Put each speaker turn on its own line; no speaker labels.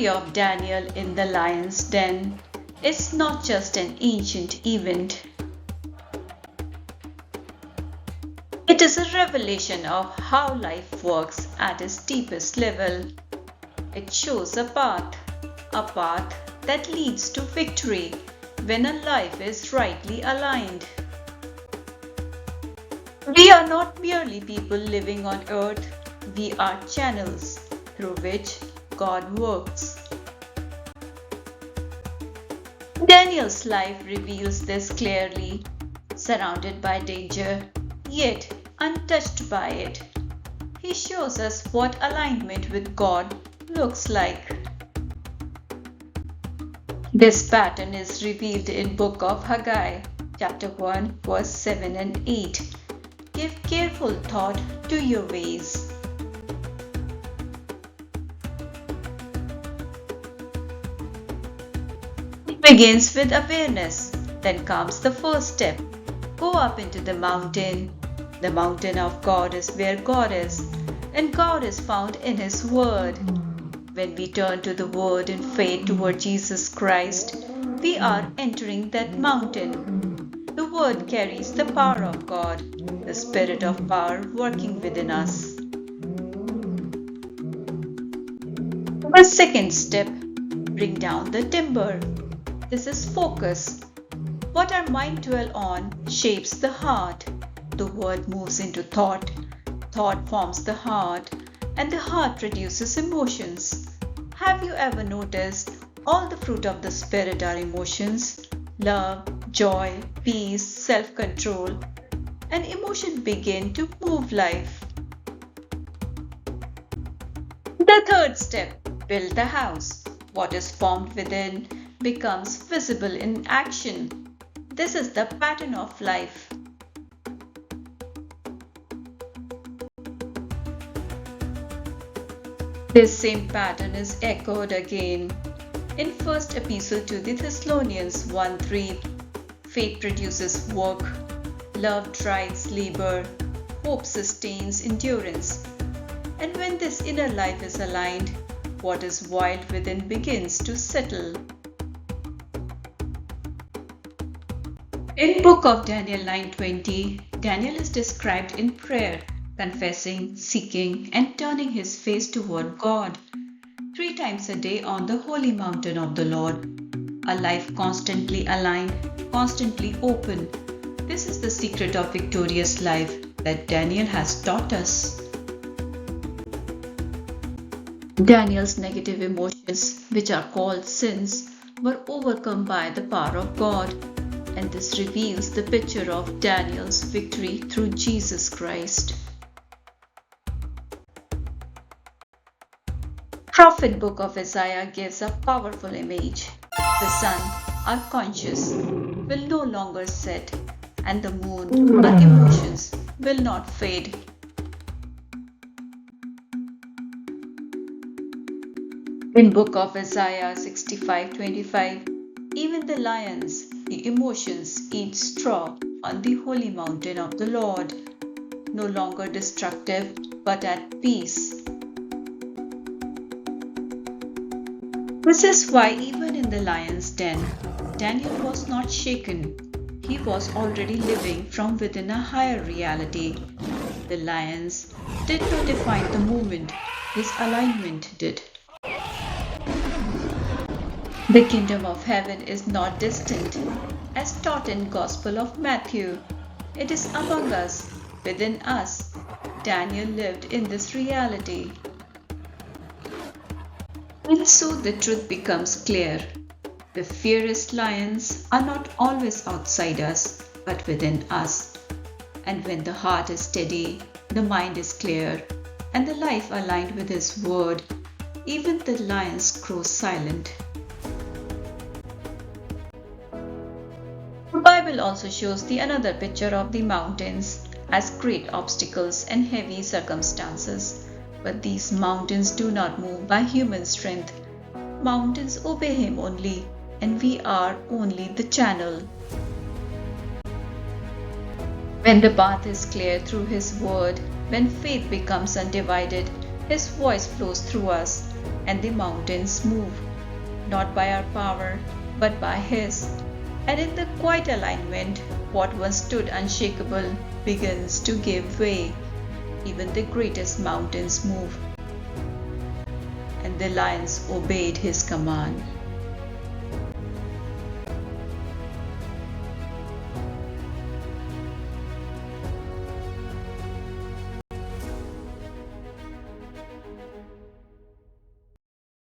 story of Daniel in the lion's den is not just an ancient event. It is a revelation of how life works at its deepest level. It shows a path that leads to victory when a life is rightly aligned. We are not merely people living on earth, we are channels through which God works. Daniel's life reveals this clearly, surrounded by danger, yet untouched by it. He shows us what alignment with God looks like. This pattern is revealed in Book of Haggai, chapter 1, verse 7 and 8. Give careful thought to your ways. It begins with awareness, then comes the first step. Go up into the mountain. The mountain of God is where God is, and God is found in His Word. When we turn to the Word in faith toward Jesus Christ, we are entering that mountain. The Word carries the power of God, the Spirit of power working within us. The second step, bring down the timber. This is focus. What our mind dwells on shapes the heart. The Word moves into thought. Thought forms the heart, and the heart produces emotions. Have you ever noticed all the fruit of the Spirit are emotions? Love, joy, peace, self-control. And emotions begin to move life. The third step, build the house. What is formed within becomes visible in action. This is the pattern of life. This same pattern is echoed again in First Epistle to the Thessalonians 1:3. Faith produces work, love drives labor, hope sustains endurance. And when this inner life is aligned, what is wild within begins to settle. In Book of Daniel 9:20, Daniel is described in prayer, confessing, seeking, and turning his face toward God 3 times a day on the holy mountain of the Lord. A life constantly aligned, constantly open. This is the secret of victorious life that Daniel has taught us. Daniel's negative emotions, which are called sins, were overcome by the power of God, and this reveals the picture of Daniel's victory through Jesus Christ. Prophet Book of Isaiah gives a powerful image. The sun, our conscious, will no longer set, and the moon, our emotions, will not fade. In Book of Isaiah 65:25, even the lions, the emotions, eat straw on the holy mountain of the Lord, no longer destructive but at peace. This is why even in the lion's den, Daniel was not shaken. He was already living from within a higher reality. The lions did not define the movement, his alignment did. The kingdom of heaven is not distant, as taught in Gospel of Matthew. It is among us, within us. Daniel lived in this reality. And so the truth becomes clear. The fiercest lions are not always outside us, but within us. And when the heart is steady, the mind is clear, and the life aligned with His Word, even the lions grow silent. The Bible also shows the another picture of the mountains as great obstacles and heavy circumstances. But these mountains do not move by human strength. Mountains obey Him only, and we are only the channel. When the path is clear through His Word, when faith becomes undivided, His voice flows through us, and the mountains move, not by our power, but by His. And in the quiet alignment, what once stood unshakable begins to give way. Even the greatest mountains move, and the lions obeyed His command.